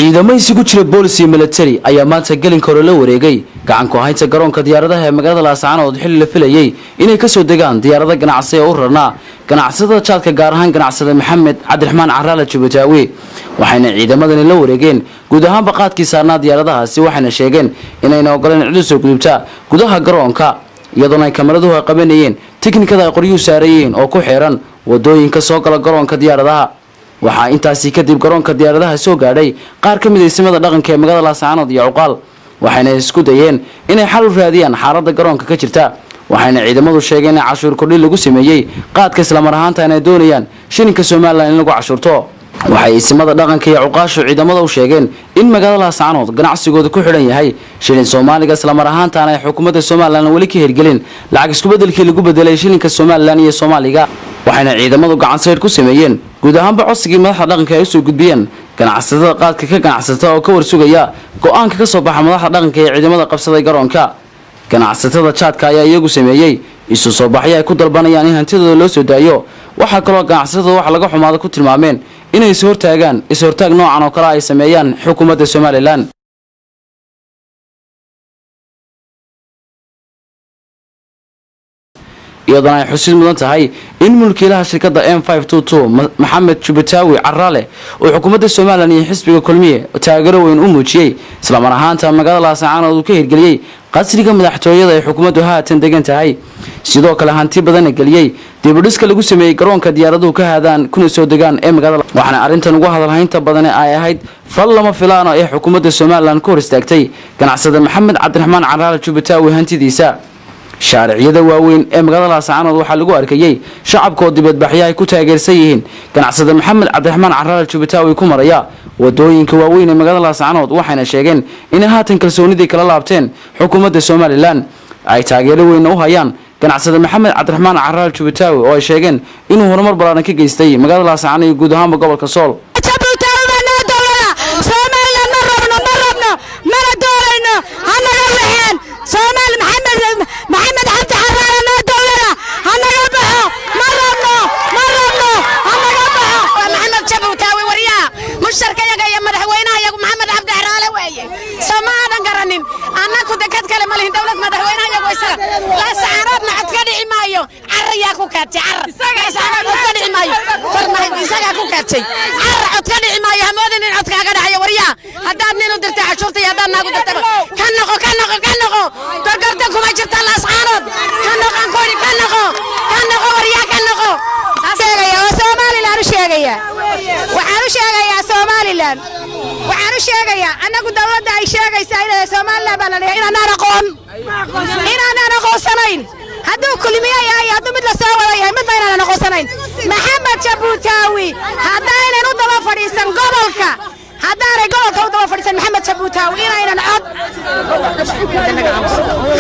ciidamo isugu jira boolis iyo military ayaa maanta gelinka hore la wareegay gacan ku haynta garoonka diyaaradaha ee magaalada Laascaanood xilli la filayay inay ka soo degaan diyaarada ganacsi oo u rarnaa ganacsatada jaadka gaar ahaan ganacsada Maxamed Cabdiraxmaan Caraale Jubbataawi waxayna ciidamadani la wareegeen guud ahaan baqaadkii saarnaa diyaaradahaasi waxayna sheegeen inayna ogolaan cid soo gudubta gudaha garoonka iyadoo ay kameraduhu qabanayeen tiknikada ay qoryo saarayeen oo ku xeeran wadooyinka soo gala garoonka diyaaradaha waxaa intaasi kadib garoonka diyaaradaha soo gaadhay qaar ka mid ah ismada dhaqanka ee magaalada Laascaanood iyo Cuqaal waxayna isku dayeen inay xal u raadiyaan xaaladda garoonka ka jirta waxayna ciidamadu sheegeen in cashuur kordhin lagu sameeyay qaadka isla mar ahaanta ay doonayaan shilinka Soomaaliland in lagu cashuurto waxay ismada dhaqanka iyo Cuqaashu ciidamada u sheegeen in magaalada Laascaanood ganacsigooda ku xidhan yahay shilin Soomaaliga isla mar ahaanta ay xukuumadda Soomaaliland wali ka hirgelin lacag isku bedelkii lagu bedelay shilinka Soomaaliland iyo Soomaaliga waxayna ciidamadu gacan saar ku sameeyeen guud ahaanba codsigii madaxda dhaqanka ay soo gudbiyeen ganacsatada qaadka ka ganacsata oo ka warsugaya go'aanka ka soo baxa madaxda dhaqanka ee ciidamada qabsaday garoonka ganacsatada jaadka ayaa iyagu sameeyay isu soo baxay ay ku dalbanayaan in hantidooda loo soo daayo waxa kale oo ganacsatada wax laga xumaado ku tilmaameen inay is hortaag noocan oo kale ay sameeyaan xukuumadda Soomaaliland iyadoo ay xusid mudan tahay in mulkiilaha shirkadda M522 Maxamed Jubbataawi Caraale oo xukuumadda Soomaaliland iyo xisbiga kulmiye taageero weyn u muujiyay isla mar ahaanta magaalada Laascaanood uu ka hirgeliyay qasriga madaxtooyada ee xukuumaddu haatan degan tahay sidoo kale hanti badan galiyay dib u dhiska lagu sameeyay garoonka diyaaraduhu ka haadaan kuna soo degaan ee magaalada waxaana arintan ugu hadalhaynta badan ay ahayd fal lama filaan oo xukuumadda Soomaaliland ku hor istaagtay ganacsada Maxamed Cabdiraxmaan Caraale Jubbataawi hantidiisa shaariciyada waaweyn ee magaalada Laascaanood waxa lagu arkayay shacabka oo dibadbaxyo ay ku taageersan yihiin ganacsada Maxamed Cabdiraxmaan Caraale Jubbataawi ku maraya wadooyinka waaweyn ee magaalada Laascaanood waxayna sheegeen in haatan kalsoonidii kala laabteen xukuumadda Soomaaliland ay taageero weyn u hayaan ganacsada Maxamed Cabdiraxmaan Caraale Jubbataawi oo ay sheegeen inuu horumar ballaaran ka geystay magaalada Laascaanood iyo guud ahaan gobolka Sool waxaan u sheegayaa anagu dawladda ay sheegaysaa in Soomaaliland baa la leeyahay inaan aqoonsanayn hadduu kulmiye yahay hadduu mid la soo wada yahay mid inaan aqoonsanayn Maxamed Jubbataawi haddaynan u daba fadhiisan gobolka haddaanay gobolka u daba fadhiisan Maxamed Jubbataawi inaynan cod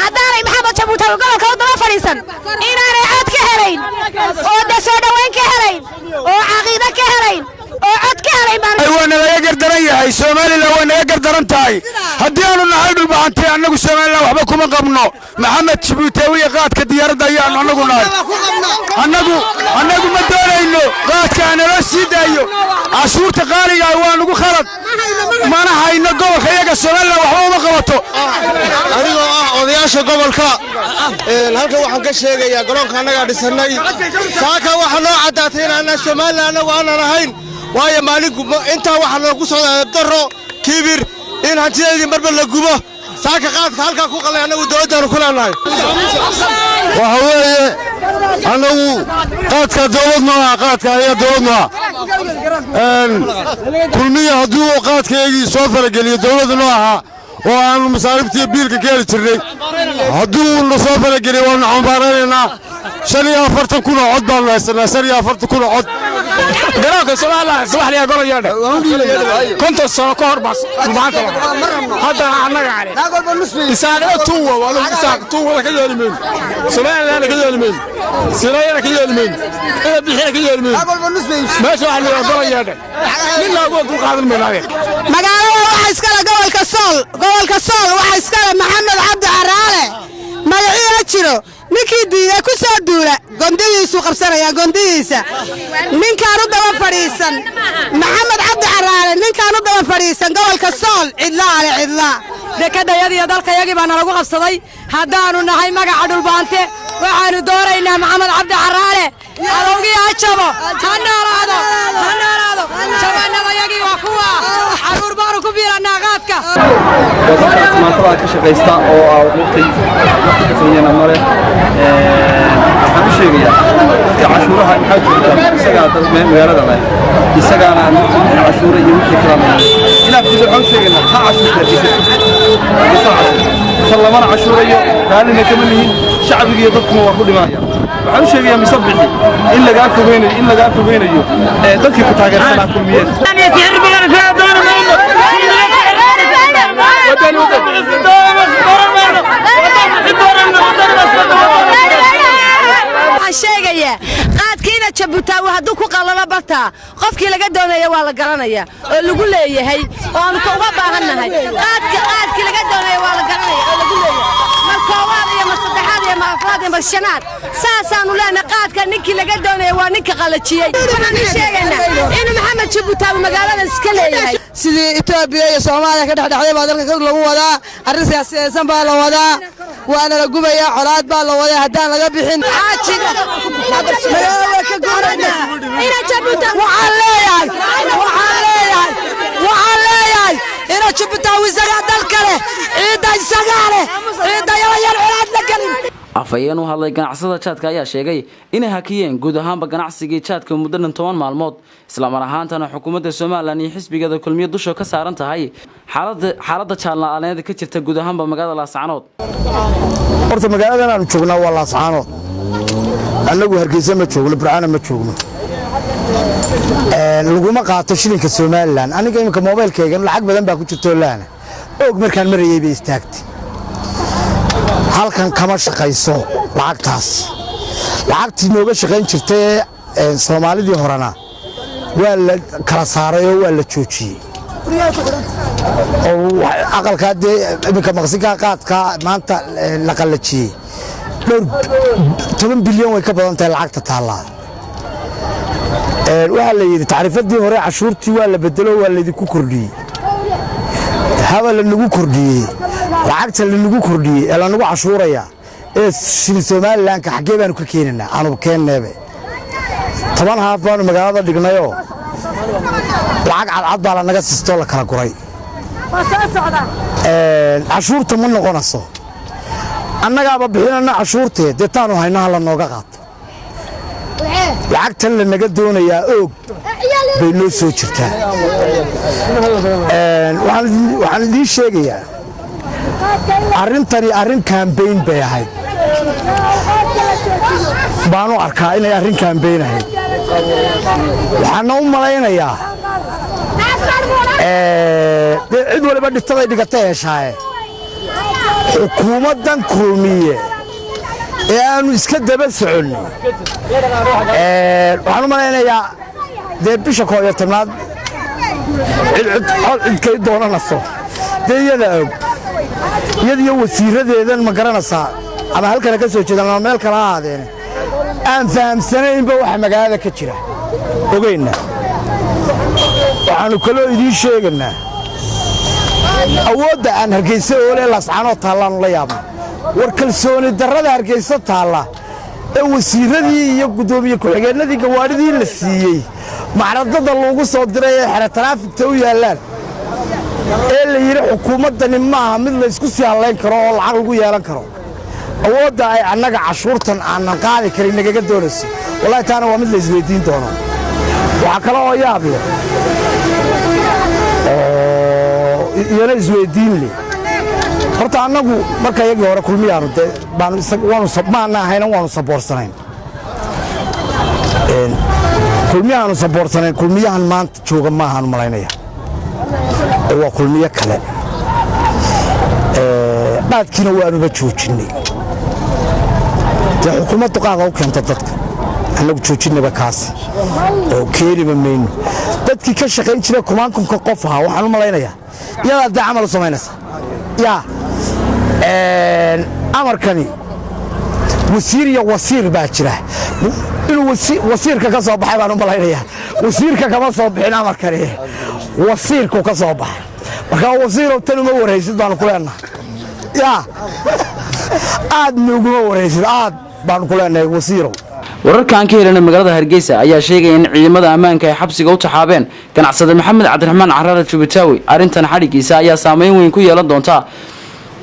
haddaanay Maxamed Jubbataawi gobolka u daba fadhiisan inaanay cod ka helayn oo soo dhaweyn ka helayn oo caqiido ka helayn وانا لا يقدر يحيى Soomaaliland وانا يقدر انتهي hadii aanu nahay dhul baantay anagu Soomaaliland waxba kuma qabno Maxamed Jubbataawi qaadka diyaarada ayaan anagu nahay anagu ma doonayno qaadka aan la sidaayo cashuurta qaaliga waa nagu khalad mana hayno gobolka iyaga Soomaaliland waxba uma qabato adigoo odayaasha gobolka halka waxaan ka sheegayaa garoonka anaga dhisanay saaka waxa loo cadaatay in aan Soomaaliland anagu aan ahayn waayo maalinku inta waxa lagu soo daro kibir in hantideedii marba la gubo saaka qaadka halka ku qalay anagu dawladda ku leenahay waxa weeye anagu qaadka dawladna qaadka ayaa dawladna kulmiye haduu qaadkeegii soo farageliyo dawladna aha oo aan masaariftii biilka ka heli jirnay haduu la soo farageliyo waan xambaaranaynaa 45 kun oo cod baan haysanaa 45 kun oo cod garoonka Soomaaliland subaxdii gol yeedhay konton sano ka hor bas maanta hadda anaga cali isaaqo tuwa wala isaaq tuwa ka yeelmeen Soomaaliland ka yeelmeen Soomaaliland ka yeelmeen ee bixina ka yeelmeen meesha waxa la gol yeedhay min lagu ku qaadan meelahay magaalada waxa iska la gobolka Sool waxa iska la Maxamed Cabdi Caraale magaciisa jiro ninkii diiday ku soo duula gondigiisu qabsanaya gondigiisa ninkaan u daba fadhiisan Maxamed Cabdi Caraale ninkaan u daba maan fadhiisan gobolka sool cidlaa ale cidlaa dekadayadiiyo dalkayagii baa nalagu qabsaday haddaannu nahay magaca dhulbaante waxaannu doonaynaa maxamed cabdi caraale adowgii ha jabo ha noolaado jabaannadayagii waa kuwa caruur baanu ku biirannaa qaadka maantada ka shaqaysta oo waqti kasanyana male waxaan u sheegayaa dadka cashuuraha maxaa jirta isagaa magaalada leh isagaana cashuura iyo wixii kala inaad dib waxaan u sheegaynaa ha cashuurta tan lamana cashuurayo raallina kama lihin shacbiga iyo dadkuna waa ku dhimanaya waxaan u sheegayaa misabixi in lagaa fogeynayo dadkii ku taageersanaa kulmiyeen sheegaya qaadkiina Jabuuti hadduu ku qalalo barta qofkii laga doonayo waa la garanaya oo lagu leeyahay oo aan ka uga baahanahay qaadkii laga doonayo waa la garanaya oo lagu leeyahay markoowaad iyo masaddexaad iyo afraad iyo shanaad saasaanu leenahay qaadka ninkii laga doonayo waa ninka qalajiyay waxaan sheegayna in maxamed Jabuuti magaalada iska leeyahay sidii Itoobiya iyo Soomaaliya ka dhaxdhaxday baa dalka lagu wadaa arrin siyaasadeed baa la wadaa waana la gubaya colaad baa la wadaa haddaan laga bixin afhayeen u hadlay ganacsada jaadka ayaa sheegay inay hakiyeen guud ahaanba ganacsigii jaadka muddo 10 maalmood isla mar ahaantana xukuumadda Soomaaliland iyo xisbigeeda kulmiye dusha ka saaran tahay xaaladda jaalnaaneed ka jirta guud ahaanba magaalada Laascaanood horta magaaladan aan joognaa waa Laascaanood annagu Hargeysa ma joogno Burcana ma joogno laguma qaato shilinka Soomaaliland aniga imika mobilkayga lacag badan baa ku jirto laana og markaan marayay bay istaagtay halkan kama shaqayso lacagtii nooga shaqayn jirtay Soomaalidii horena waa la kala saaray oo waa la joojiyay oo aqalka imika maqsinka qaadka maanta la qalajiyay 10 bilyan way ka badan tahay lacagta taallaa waxa la yiri taariifadii hore cashuurtii waa la bedelo waa la idinku kordhiyay haba la nagu kordhiyay lacagta la nagu kordhiyay ee la nagu cashuuraya ee Soomaaliland ka xagee baan ka keenana aanu keenneebe 10 haaf baan magaalada dhignayo lacag cad baa la naga sisto la kala guray cashuurta ma noqonayso annagaaba bixinana cashuurteed deetaanu haynaha la nooga qaato lacagtan la naga doonayaa og bay noo soo jirtaa waxaan idin sheegayaa arrintani arrin campaign bay ahayd baanu arkaa inay arrin campaign ahayd waxaana u malaynayaa cid waliba dhigtaday dhigatay heshaaye xukuumaddan kulmiye ee aanu iska daba soconno waxaan u malaynayaa dee bisha 11aad cidkay doonanayso dee iyada og iyadiyo wasiiradeedan ma garanaysaa ama halkana ka soo jeedaan ama meel kale ha ahaadeen aan fahamsanaynba waxa magaalada ka jira ogeyna waxaanu kaloo idiin sheegaynaa awoodda aan Hargeysa oo leh Laascaanood taalaan la yaabno war kalsooni darrada Hargeysa taala ee wasiiradii iyo gudoomiye ku-xigeenadii gawaadhidii la siiyey macradada loogu soo diray ee xira taraafikta u yaalaan ee la yiri xukuumadani maaha mid la isku sii haleyn karo oo lacag lagu yeelan karo awoodda ay annaga cashuurtan aanan qaadi karin nagaga doonayso wallahi taana waa mid la isweydiin doono waxa kale oo yaab leh iyana isweydiin leh horta annagu marka iyagii hore kulmiyaanu waanu saboorsanayn kulmiyaanu saboorsanayn kulmiyahan maanta jooga maahan malaynaya waa kulmiye kale qaadkiina waanuba joojinay dee xukuumaddu qaada u keenta dadka annagu joojinaba kaasi oo keeniba mayno dadkii ka shaqayn jiray kumaankumka qof ahaa waxaan u malaynayaa iyadaa dee camal u samaynaysa yaa amarkani wasiir iyo wasiir baa jira inuu wasiirka ka soo baxay baan u malaynayaa wasiirka kama soo bixin amarkani wasiirku ka soo baxay markaa wasiirow tan uma waraysid baanu ku leenahay yaa aad nuguma waraysid aad baanu ku leenahay wasiirow wararkan ka helana magaalada Hargeysa ayaa sheegay in ciidamada ammaanka ay xabsiga u taxaabeen ganacsade Maxamed Cabdiraxmaan Caraale Jubitaawi arintan xarigiisa ayaa saameyn weyn ku yeelan doonta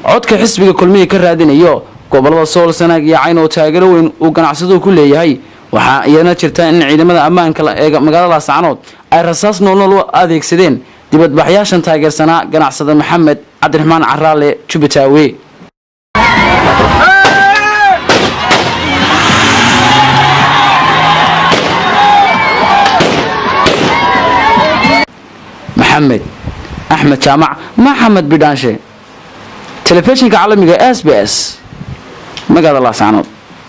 codka xisbiga kulmiye ka raadinayo gobolada Sool Sanaag iyo Cayn oo taageero weyn uu ganacsadu ku leeyahay waxa iyana jirta in ciidamada ammaanka ee magaalada Laascaanood ay rasaas nool u adeegsadeen dibadbaxyaashan taageersanaa ganacsade Maxamed Cabdiraxmaan Caraale Jubitaawi محمد أحمد جامع محمد بدانشي تلفزيون عالمي SBS مقال الله سعنود